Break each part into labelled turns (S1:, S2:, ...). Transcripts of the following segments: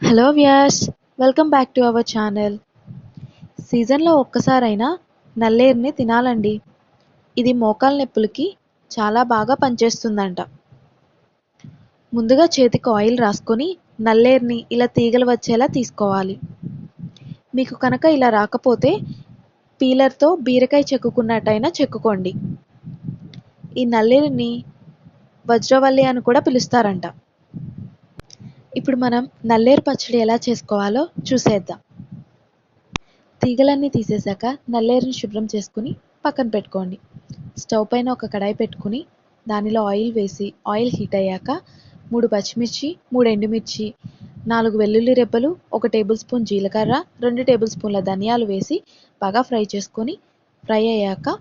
S1: Hello viewers, welcome back to our channel. సీజన్లో ఒక్కసారైనా నల్లేరుని తినాలండి. ఇది మోకాలు నొప్పులకి చాలా బాగా పనిచేస్తుందంట. ముందుగా చేతికి ఆయిల్ రాసుకొని నల్లేరుని ఇలా తీగలు వచ్చేలా తీసుకోవాలి. మీకు కనుక ఇలా రాకపోతే పీలర్తో బీరకాయ చెక్కుకున్నట్టయినా చెక్కుకోండి. ఈ నల్లేరుని వజ్రవల్లి అని కూడా పిలుస్తారంట. ఇప్పుడు మనం నల్లేరు పచ్చడి ఎలా చేసుకోవాలో చూసేద్దాం. తీగలన్నీ తీసేశాక నల్లేరుని శుభ్రం చేసుకుని పక్కన పెట్టుకోండి. స్టవ్ పైన ఒక కడాయి పెట్టుకుని దానిలో ఆయిల్ వేసి ఆయిల్ హీట్ అయ్యాక 3 పచ్చిమిర్చి, 3 ఎండుమిర్చి, 4 వెల్లుల్లి రెబ్బలు, 1 టేబుల్ స్పూన్ జీలకర్ర, 2 టేబుల్ స్పూన్ల ధనియాలు వేసి బాగా ఫ్రై చేసుకొని ఫ్రై అయ్యాక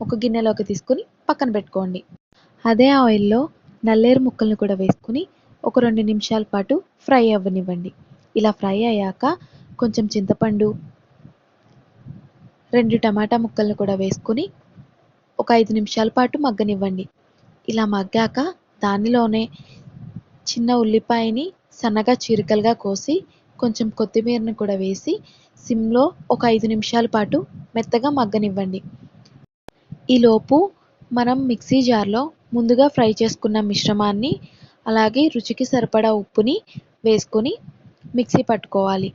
S1: ఒక గిన్నెలోకి తీసుకుని పక్కన పెట్టుకోండి. అదే ఆయిల్లో నల్లేరు ముక్కల్ని కూడా వేసుకుని ఒక 2 నిమిషాల పాటు ఫ్రై అవ్వనివ్వండి. ఇలా ఫ్రై అయ్యాక కొంచెం చింతపండు, 2 టమాటా ముక్కల్ని కూడా వేసుకుని ఒక 5 నిమిషాల పాటు మగ్గనివ్వండి. ఇలా మగ్గాక దానిలోనే చిన్న ఉల్లిపాయని సన్నగా చీలికలుగా కోసి కొంచెం కొత్తిమీరని కూడా వేసి సిమ్లో ఒక 5 నిమిషాల పాటు మెత్తగా మగ్గనివ్వండి. ఈలోపు మనం మిక్సీ జార్లో ముందుగా ఫ్రై చేసుకున్న మిశ్రమాన్ని అలాగే రుచికి సరిపడా ఉప్పుని వేసుకొని మిక్సీ పట్టుకోవాలి.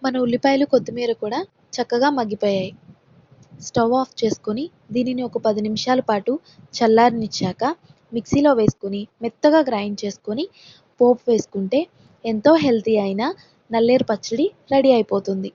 S1: మన ఉల్లిపాయలు, కొత్తిమీర కూడా చక్కగా మగ్గిపోయాయి. స్టవ్ ఆఫ్ చేసుకొని దీనిని ఒక 10 నిమిషాల పాటు చల్లారనిచ్చాక మిక్సీలో వేసుకొని మెత్తగా గ్రైండ్ చేసుకొని పోపు వేసుకుంటే ఎంతో హెల్తీ అయిన నల్లేరు పచ్చడి రెడీ అయిపోతుంది.